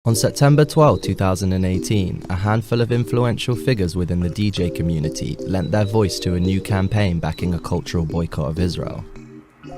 On September 12, 2018, a handful of influential figures within the DJ community lent their voice to a new campaign backing a cultural boycott of Israel.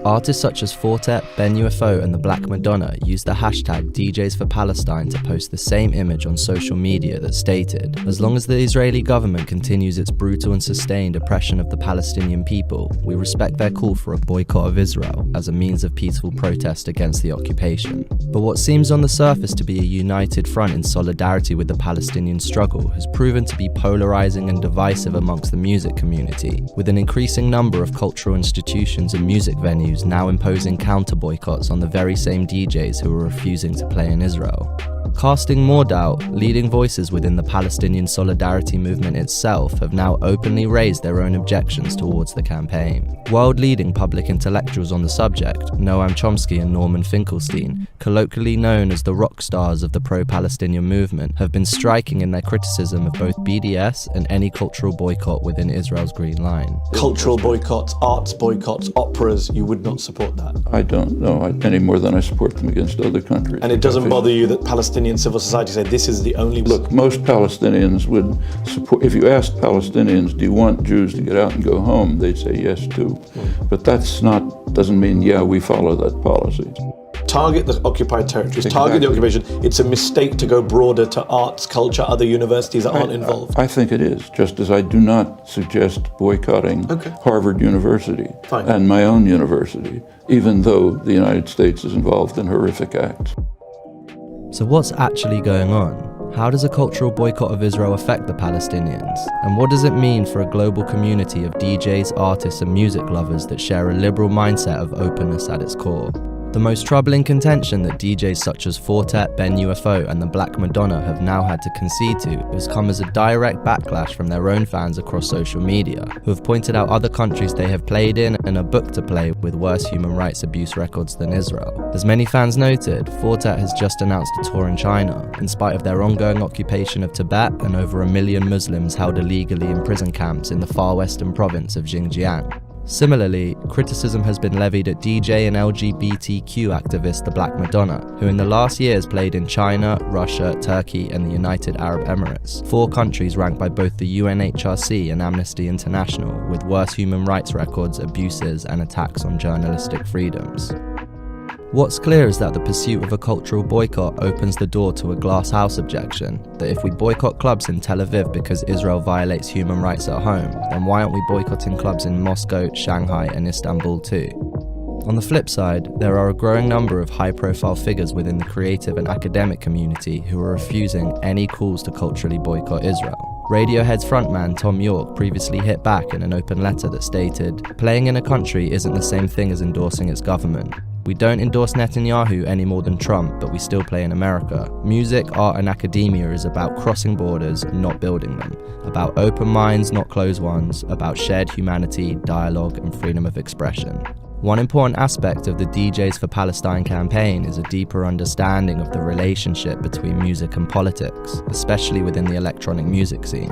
Artists such as Fortet, Ben UFO and the Black Madonna used the hashtag DJs for Palestine to post the same image on social media that stated, "As long as the Israeli government continues its brutal and sustained oppression of the Palestinian people, we respect their call for a boycott of Israel as a means of peaceful protest against the occupation." But what seems on the surface to be a united front in solidarity with the Palestinian struggle has proven to be polarizing and divisive amongst the music community, with an increasing number of cultural institutions and music venues now imposing counter-boycotts on the very same DJs who are refusing to play in Israel. Casting more doubt, leading voices within the Palestinian solidarity movement itself have now openly raised their own objections towards the campaign. World-leading public intellectuals on the subject, Noam Chomsky and Norman Finkelstein, colloquially known as the rock stars of the pro-Palestinian movement, have been striking in their criticism of both BDS and any cultural boycott within Israel's Green Line. Cultural boycotts, arts boycotts, operas, you would not support that? I don't know, any more than I support them against other countries. And it doesn't bother you that Palestinian civil society say this is the only... Look, most Palestinians would support... If you asked Palestinians, do you want Jews to get out and go home, they'd say yes too. But doesn't mean, yeah, we follow that policy. Target the occupied territories, Exactly. Target the occupation. It's a mistake to go broader to arts, culture, other universities that aren't involved. I think it is, just as I do not suggest boycotting Harvard University and my own university, even though the United States is involved in horrific acts. So what's actually going on? How does a cultural boycott of Israel affect the Palestinians? And what does it mean for a global community of DJs, artists and music lovers that share a liberal mindset of openness at its core? The most troubling contention that DJs such as Fortet, Ben UFO and the Black Madonna have now had to concede to has come as a direct backlash from their own fans across social media, who have pointed out other countries they have played in and are booked to play with worse human rights abuse records than Israel. As many fans noted, Fortet has just announced a tour in China, in spite of their ongoing occupation of Tibet and over 1 million Muslims held illegally in prison camps in the far western province of Xinjiang. Similarly, criticism has been levied at DJ and LGBTQ activist the Black Madonna, who in the last years played in China, Russia, Turkey and the United Arab Emirates, 4 countries ranked by both the UNHRC and Amnesty International with worse human rights records, abuses and attacks on journalistic freedoms. What's clear is that the pursuit of a cultural boycott opens the door to a glass house objection, that if we boycott clubs in Tel Aviv because Israel violates human rights at home, then why aren't we boycotting clubs in Moscow, Shanghai and Istanbul too? On the flip side, there are a growing number of high-profile figures within the creative and academic community who are refusing any calls to culturally boycott Israel. Radiohead's frontman Tom York previously hit back in an open letter that stated, "Playing in a country isn't the same thing as endorsing its government. We don't endorse Netanyahu any more than Trump, but we still play in America. Music, art and academia is about crossing borders, not building them. About open minds, not closed ones. About shared humanity, dialogue and freedom of expression." One important aspect of the DJs for Palestine campaign is a deeper understanding of the relationship between music and politics, especially within the electronic music scene.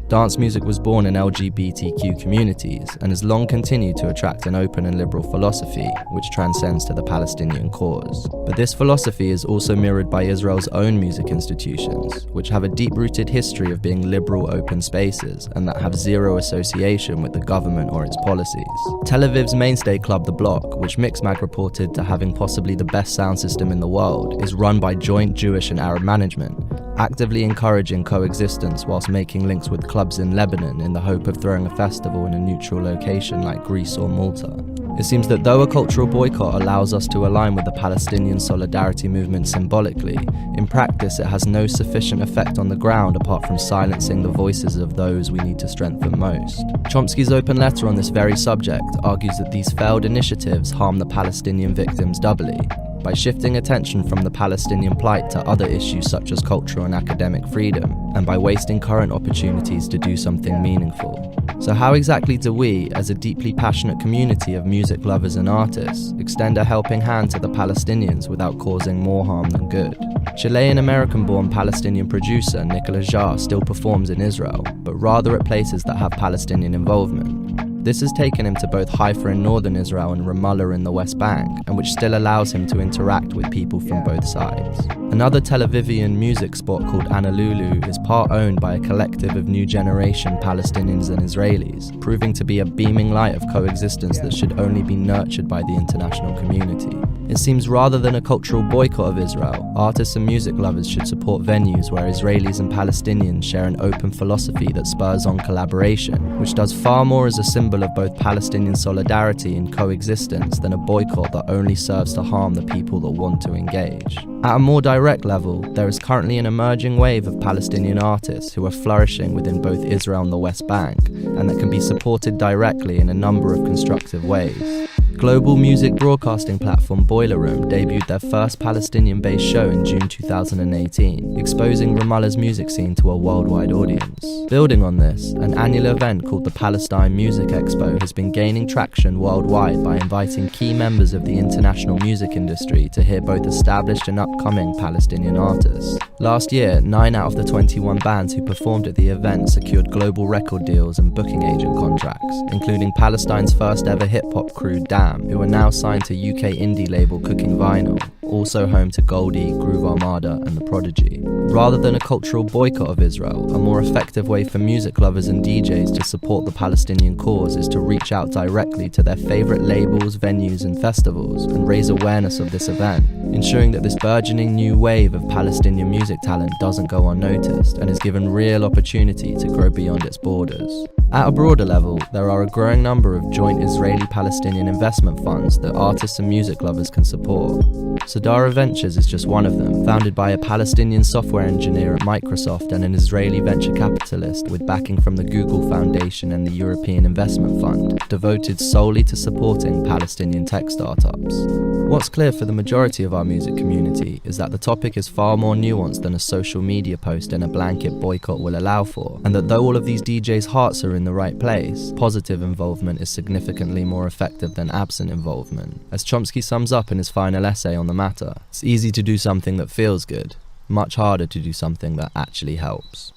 Dance music was born in LGBTQ communities and has long continued to attract an open and liberal philosophy, which transcends to the Palestinian cause. But this philosophy is also mirrored by Israel's own music institutions, which have a deep-rooted history of being liberal open spaces and that have zero association with the government or its policies. Tel Aviv's mainstay club The Block, which Mixmag reported to having possibly the best sound system in the world, is run by joint Jewish and Arab management, actively encouraging coexistence whilst making links with clubs in Lebanon in the hope of throwing a festival in a neutral location like Greece or Malta. It seems that though a cultural boycott allows us to align with the Palestinian solidarity movement symbolically, in practice it has no sufficient effect on the ground apart from silencing the voices of those we need to strengthen most. Chomsky's open letter on this very subject argues that these failed initiatives harm the Palestinian victims doubly, by shifting attention from the Palestinian plight to other issues such as cultural and academic freedom, and by wasting current opportunities to do something meaningful. So how exactly do we, as a deeply passionate community of music lovers and artists, extend a helping hand to the Palestinians without causing more harm than good? Chilean-American-born Palestinian producer Nicolas Jarre still performs in Israel, but rather at places that have Palestinian involvement. This has taken him to both Haifa in northern Israel and Ramallah in the West Bank, and which still allows him to interact with people from both sides. Another Tel Avivian music spot called Honolulu is part owned by a collective of new generation Palestinians and Israelis, proving to be a beaming light of coexistence that should only be nurtured by the international community. It seems rather than a cultural boycott of Israel, artists and music lovers should support venues where Israelis and Palestinians share an open philosophy that spurs on collaboration, which does far more as a symbol of both Palestinian solidarity and coexistence than a boycott that only serves to harm the people that want to engage. At a more direct level, there is currently an emerging wave of Palestinian artists who are flourishing within both Israel and the West Bank, and that can be supported directly in a number of constructive ways. Global music broadcasting platform Boiler Room debuted their first Palestinian-based show in June 2018, exposing Ramallah's music scene to a worldwide audience. Building on this, an annual event called the Palestine Music Expo has been gaining traction worldwide by inviting key members of the international music industry to hear both established and upcoming Palestinian artists. Last year, 9 out of the 21 bands who performed at the event secured global record deals and booking agent contracts, including Palestine's first ever hip-hop crew Damn, who are now signed to UK indie label Cooking Vinyl, also home to Goldie, Groove Armada and The Prodigy. Rather than a cultural boycott of Israel, a more effective way for music lovers and DJs to support the Palestinian cause is to reach out directly to their favourite labels, venues and festivals and raise awareness of this event, ensuring that this burgeoning new wave of Palestinian music talent doesn't go unnoticed and is given real opportunity to grow beyond its borders. At a broader level, there are a growing number of joint Israeli-Palestinian investment funds that artists and music lovers can support. Sadara Ventures is just one of them, founded by a Palestinian software engineer at Microsoft and an Israeli venture capitalist with backing from the Google Foundation and the European Investment Fund, devoted solely to supporting Palestinian tech startups. What's clear for the majority of our music community is that the topic is far more nuanced than a social media post and a blanket boycott will allow for, and that though all of these DJs' hearts are in the right place, positive involvement is significantly more effective than absent involvement. As Chomsky sums up in his final essay on the matter, it's easy to do something that feels good, much harder to do something that actually helps.